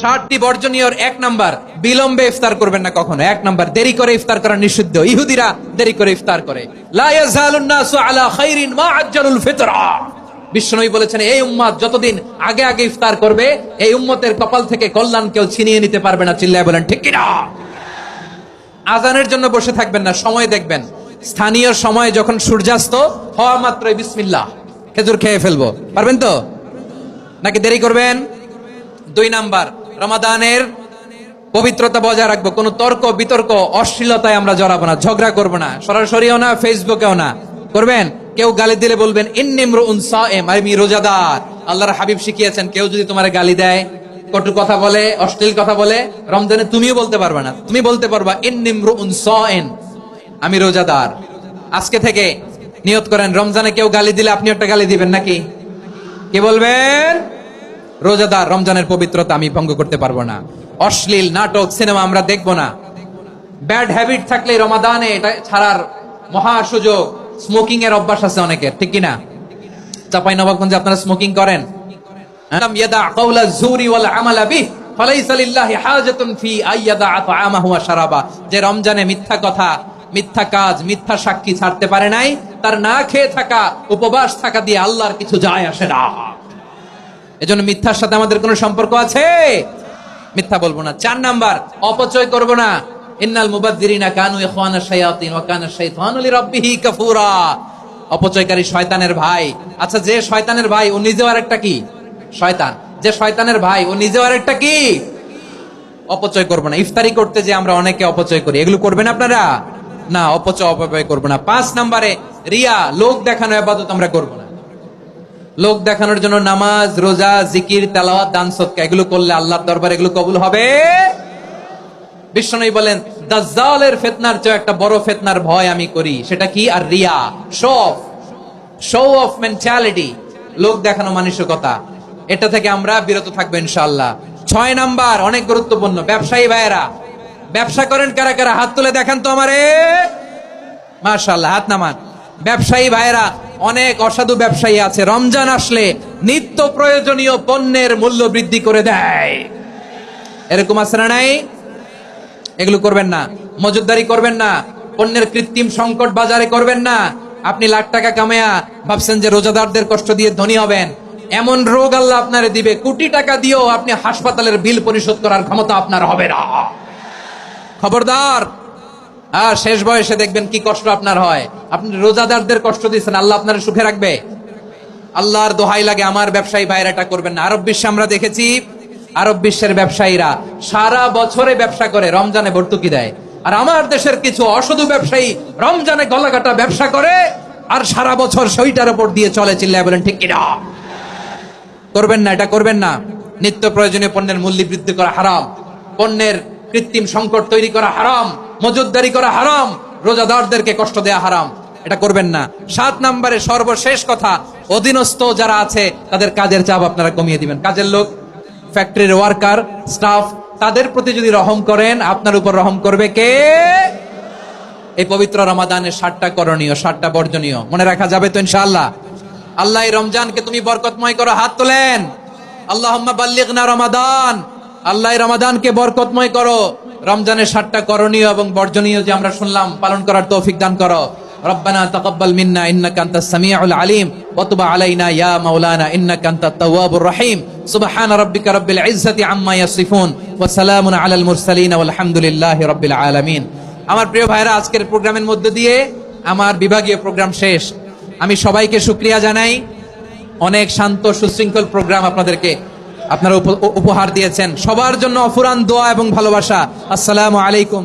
60টি বর্জনীয়র 1 number, বিলম্বে ইফতার করবেন না কখনো। 1 নাম্বার, দেরি করে ইফতার করা নিষিদ্ধ। ইহুদিরা দেরি করে ইফতার করে। লা ইয়াজালুন নাসু আলা খাইরিন মা আজ্জালুল ফিতরা। বিশ্বনবী বলেছেন, এই উম্মত যতদিন আগে আগে ইফতার করবে, এই উম্মতের কপাল থেকে কল্যাণ কেউ ছিনিয়ে নিতে পারবে না। চিল্লায় বলেন ঠিক কিনা? আজানের জন্য বসে থাকবেন না, সময় দেখবেন। স্থানীয় সময় যখন সূর্যাস্ত হওয়া মাত্রই বিসমিল্লাহ, খেজুর খেয়ে ফেলবো। পারবেন তো নাকি দেরি করবেন? 2 নাম্বার, রমাদানের পবিত্রতা বজায় রাখবো। কোনো তর্ক বিতর্ক অশ্লীলতায় আমরা জড়াবো না, ঝগড়া করবো না, সরাসরিও না, ফেসবুকেও না। করবেন কেউ গালি দিলে বলবেন ইন্নী ইমরুউন সায়েম, আমি রোজাদার। আল্লাহর হাবিব শিখিয়েছেন, কেউ যদি তোমার গালি দেয়, কটু কথা বলে, অশ্লীল কথা বলে, রমজানে তুমিও বলতে পারবে না। তুমি বলতে পারবা ইন্নী ইমরুউন সায়েম, আমি রোজাদার। আজকে থেকে নিয়ত করেন, রমজানে কেউ গালি দিলে আপনি একটা গালি দিবেন নাকি? কি বলবেন? রোজাদার, রমজানের পবিত্রতা আমি ভঙ্গ করতে পারবো না। অশ্লীল নাটক সিনেমা আমরা দেখবো না। ব্যাড হ্যাবিট থাকলে রমাদানে এটা ছাড়ার মহা সুযোগ। স্মোকিং এর অভ্যাস আছে অনেকের, ঠিক কিনা? চাপাই নবাবগঞ্জে আপনারা স্মোকিং করেন? আলাম ইয়াদা কাওলা যুরি ওয়াল আমালা বিহি ফালাইসা লিল্লাহি হাজাতুন ফি আইয়াদা তাআমাহু ওয়া শারাবা। যে রমজানে মিথ্যা কথা, মিথ্যা কাজ, মিথ্যা সাক্ষী ছাড়তে পারে নাই, তার না খেয়ে থাকা, উপবাস থাকা দিয়ে আল্লাহর কিছু যায় আসে না। এজন্য মিথ্যার সাথে আমাদের কোনো সম্পর্ক আছে? মিথ্যা বলবো না। 4 নাম্বার, অপচয় করব না। ইন্নাল মুবাযযিরিনা কানু ইখওয়ানাশ শায়াতিন ওয়া কানা শাইতানু লিরাব্বিহি কাফুরা। অপচয়কারী শয়তানের ভাই। আচ্ছা, যে শয়তানের ভাই ও নিজেও আরেকটা কি? শয়তান। যে শয়তানের ভাই ও নিজেও আরেকটা কি? অপচয় করব না। ইফতারি করতে যে আমরা অনেকে অপচয় করি, এগুলো করবেন আপনারা না। অপচয় করব না। 5 নাম্বারে, রিয়া, লোক দেখানো ইবাদত আমরা করব না। লোক দেখানোর জন্য নামাজ, রোজা, জিকির, তেলাওয়াত, দান সদকা এগুলো করলে আল্লাহর দরবারে এগুলো কবুল হবে? বিশ্বনবী বলেন, দাজ্জালের ফিতনার চেয়ে একটা বড় ফিতনার ভয় আমি করি। সেটা কি? আর রিয়া, শো অফ মেন্টালিটি, লোক দেখানো মানসিকতা। এটা থেকে আমরা বিরত থাকবো ইনশাআল্লাহ। 6 নাম্বার, অনেক গুরুত্বপূর্ণ। ব্যবসায়ী ভাইয়েরা, ব্যবসা করেন কারা কারা? হাত তুলে দেখান তো আমারে। মাশাআল্লাহ, হাত নামান। ব্যবসায়ী ভাইয়েরা, অনেক অসাধু ব্যবসায়ী আছে, রমজান আসলে নিত্য প্রয়োজনীয় পণ্যের মূল্য বৃদ্ধি করে দেয়। এরকম আছে না নাই? এগুলো করবেন না। মজুদদারি করবেন না। পণ্যের কৃত্রিম সংকট বাজারে করবেন না। আপনি লাখ টাকা কামায়া ভাবছেন যে রোজাদারদের কষ্ট দিয়ে ধনী হবেন। এমন রোগ আল্লাহ আপনারে দিবে, কোটি টাকা দিয়েও আপনি হাসপাতালের বিল পরিশোধ করার ক্ষমতা আপনার হবে না। খবরদার। আর শেষ বয়সে দেখবেন কি কষ্ট আপনার হয়। আপনি রোজাদারদের কষ্ট দিচ্ছেন, আল্লাহ আপনার সুখে রাখবে? আল্লাহর দোহাই লাগে, আমার ব্যবসায়ী ভাইরা এটা করবেন না। আরব বিশ্বে আমরা দেখেছি, আরব বিশ্বের ব্যবসায়ীরা সারা বছরে ব্যবসা করে, রমজানে ভর্তুকি দেয়। আর আমার দেশের কিছু অসাধু ব্যবসায়ী রমজানে গলাকাটা ব্যবসা করে আর সারা বছর সেইটার উপর দিয়ে চলে। চিল্লায় বলেন ঠিক কিনা? করবেন না, এটা করবেন না। নিত্য প্রয়োজনীয় পণ্যের মূল্য বৃদ্ধি করা হারাম, পণ্যের কৃত্রিম সংকট তৈরি করা হারাম, মজুদদারি করা হারাম, রোজাদারদেরকে কষ্ট দেয়া হারাম। এটা করবেন না। 7 নম্বরে সর্বশেষ কথা, অধীনস্থ যারা আছে তাদের কাজের চাপ আপনারা কমিয়ে দিবেন। কাজের লোক, ফ্যাক্টরির ওয়ার্কার, স্টাফ, তাদের প্রতি যদি রহম করেন, আপনার উপর রহম করবে কে? এই পবিত্র রমাদানের 7টা করণীয়, 7টা বর্জনীয় মনে রাখা যাবে তো ইনশাআল্লাহ? আল্লাহ এই রমজানকে তুমি বরকতময় করো। হাত তোলেন। আল্লাহুম্মা বাল্লিগনা রমাদান। আল্লাহ রমাদানকে বরকতময় করো। রমজানের 7টা করণীয় এবং বর্জনীয় যে আমরা শুনলাম, পালন করার তৌফিক দান করো। রব্বানা তাকাব্বাল মিন্না ইন্নাকা আনতাস সামিউল আলিম ওয়া তুব আলাইনা ইয়া মাওলানা ইন্নাকা আনতাত তাওয়াবুর রহিম। সুবহান রাব্বিকা রাব্বিল ইজ্জাতি আম্মা ইয়াসিফুন ওয়া সালামুন আলাল মুরসালিন ওয়াল হামদুলিল্লাহি রাব্বিল আলামিন। আমার প্রিয় ভাইরা, আজকের প্রোগ্রামের মধ্য দিয়ে আমার বিভাগীয় প্রোগ্রাম শেষ। আমি সবাইকে শুকরিয়া জানাই। অনেক শান্ত সুশৃঙ্খল প্রোগ্রাম আপনারা উপহার দিয়েছেন। সবার জন্য অফুরান দোয়া এবং ভালোবাসা। আসসালামু আলাইকুম।